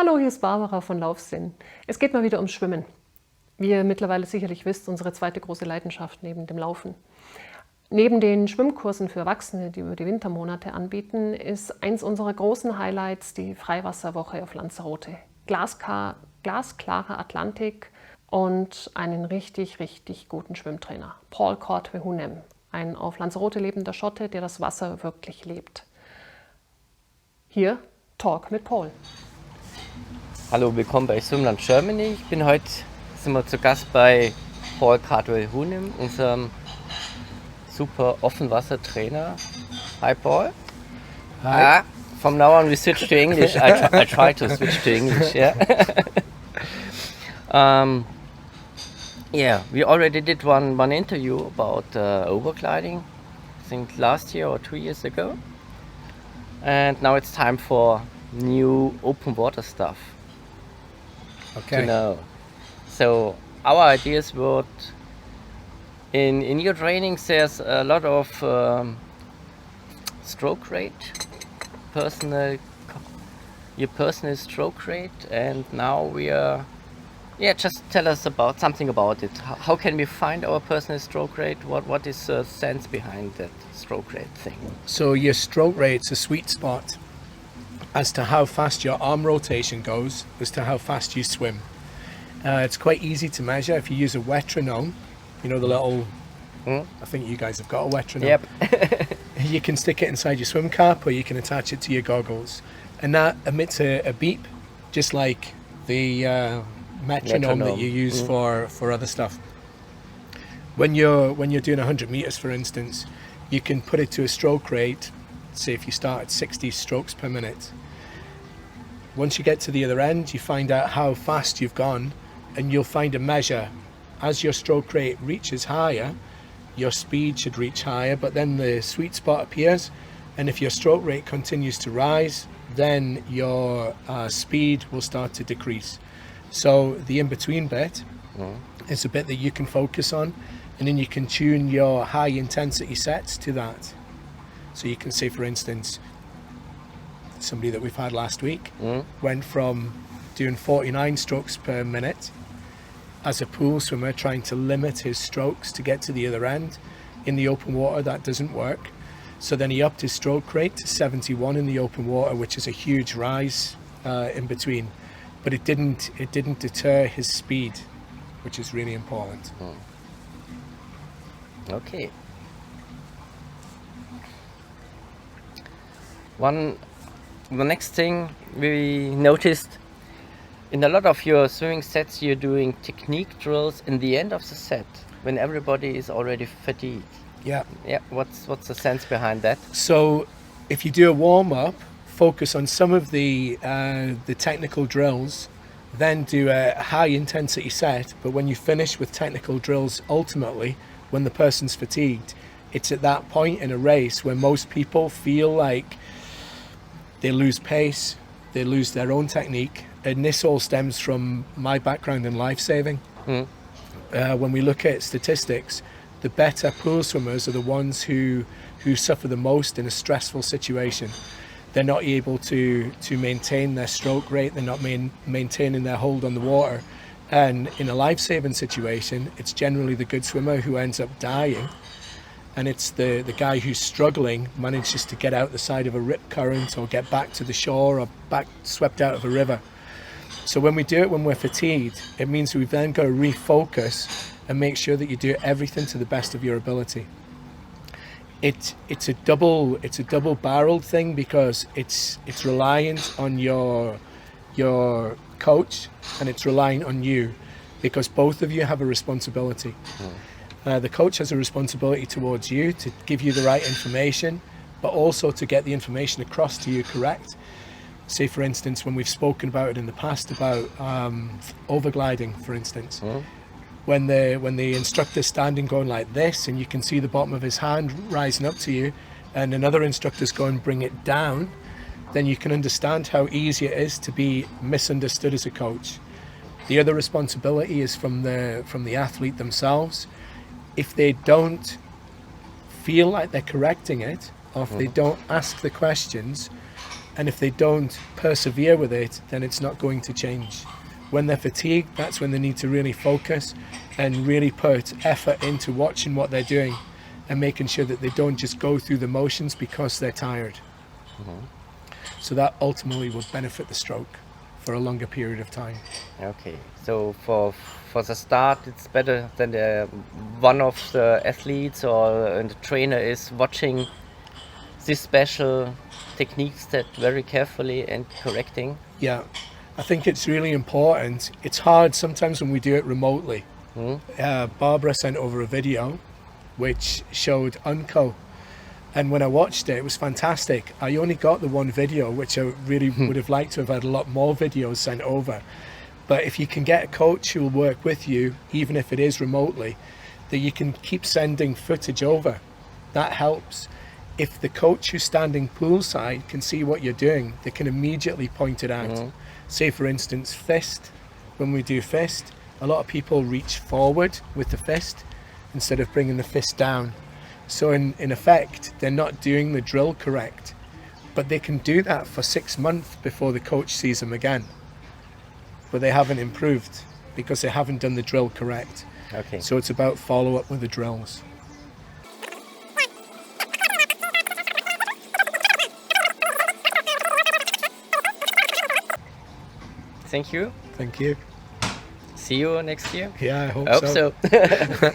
Hallo, hier ist Barbara von laufSinn. Es geht mal wieder ums Schwimmen. Wie ihr mittlerweile sicherlich wisst, unsere zweite große Leidenschaft neben dem Laufen. Neben den Schwimmkursen für Erwachsene, die wir die Wintermonate anbieten, ist eins unserer großen Highlights die Freiwasser Woche auf Lanzarote. Glasklarer Atlantik und einen richtig guten Schwimmtrainer, Paul Cardwell Hounam, ein auf Lanzarote lebender Schotte, der das Wasser wirklich lebt. Hier Talk mit Paul. Hallo, willkommen bei Swimland Germany. Sind wir zu Gast bei Paul Cardwell Hounam, unserem super Offenwasser Trainer. Hi Paul. Hi. From now on we switch to English. I try to switch to English. Yeah. We already did one interview about overgliding, I think last year or 2 years ago. And now it's time for new open water stuff. Okay. To know. So our ideas would in your trainings there's a lot of stroke rate, your personal stroke rate, and now we are just tell us about something about it. How can we find our personal stroke rate? What is the sense behind that stroke rate thing? So your stroke rate's a sweet spot as to how fast your arm rotation goes, as to how fast you swim. It's quite easy to measure if you use a metronome. You know the little, I think you guys have got a metronome. Yep. You can stick it inside your swim cap or you can attach it to your goggles. And that emits a beep, just like the metronome that you use for other stuff. When you're doing 100 meters, for instance, you can put it to a stroke rate. Say if you start at 60 strokes per minute. Once you get to the other end, you find out how fast you've gone, and you'll find a measure. As your stroke rate reaches higher, your speed should reach higher, but then the sweet spot appears, and if your stroke rate continues to rise, then your speed will start to decrease. So the in-between bit is a bit that you can focus on, and then you can tune your high intensity sets to that. So you can say, for instance, somebody that we've had last week went from doing 49 strokes per minute as a pool swimmer, trying to limit his strokes to get to the other end. In the open water, that doesn't work. So then he upped his stroke rate to 71 in the open water, which is a huge rise in between. But it didn't deter his speed, which is really important. Okay. The next thing we noticed, in a lot of your swimming sets you're doing technique drills in the end of the set when everybody is already fatigued. Yeah. What's the sense behind that? So if you do a warm-up, focus on some of the technical drills, then do a high intensity set, but when you finish with technical drills, ultimately when the person's fatigued, it's at that point in a race where most people feel like they lose pace, they lose their own technique, and this all stems from my background in life-saving. When we look at statistics, the better pool swimmers are the ones who suffer the most in a stressful situation. They're not able to maintain their stroke rate, they're not maintaining their hold on the water. And in a life-saving situation, it's generally the good swimmer who ends up dying. And it's the guy who's struggling manages to get out the side of a rip current or get back to the shore or back swept out of a river. So when we do it when we're fatigued, it means we've then got to refocus and make sure that you do everything to the best of your ability. It's a double-barreled thing because it's reliant on your coach and it's reliant on you, because both of you have a responsibility. The coach has a responsibility towards you to give you the right information, but also to get the information across to you correct. Say, for instance, when we've spoken about it in the past about overgliding, for instance, when the instructor's standing going like this and you can see the bottom of his hand rising up to you and another instructor's going bring it down, then you can understand how easy it is to be misunderstood as a coach. The other responsibility is from the athlete themselves. If they don't feel like they're correcting it, or if they don't ask the questions, And if they don't persevere with it, then it's not going to change. When they're fatigued, that's when they need to really focus and really put effort into watching what they're doing and making sure that they don't just go through the motions because they're tired. So that ultimately will benefit the stroke for a longer period of time. Okay, so for the start, it's better than one of the athletes or the trainer is watching these special techniques that very carefully and correcting. Yeah, I think it's really important. It's hard sometimes when we do it remotely. Barbara sent over a video which showed Unco, and when I watched it, it was fantastic. I only got the one video, which I really would have liked to have had a lot more videos sent over. But if you can get a coach who will work with you, even if it is remotely, that you can keep sending footage over, that helps. If the coach who's standing poolside can see what you're doing, they can immediately point it out. Say for instance, fist. When we do fist, a lot of people reach forward with the fist instead of bringing the fist down. So in effect, they're not doing the drill correct, but they can do that for 6 months before the coach sees them again. But they haven't improved because they haven't done the drill correct. Okay. So it's about follow up with the drills. Thank you. Thank you. See you next year. Yeah, I hope Hope so. so.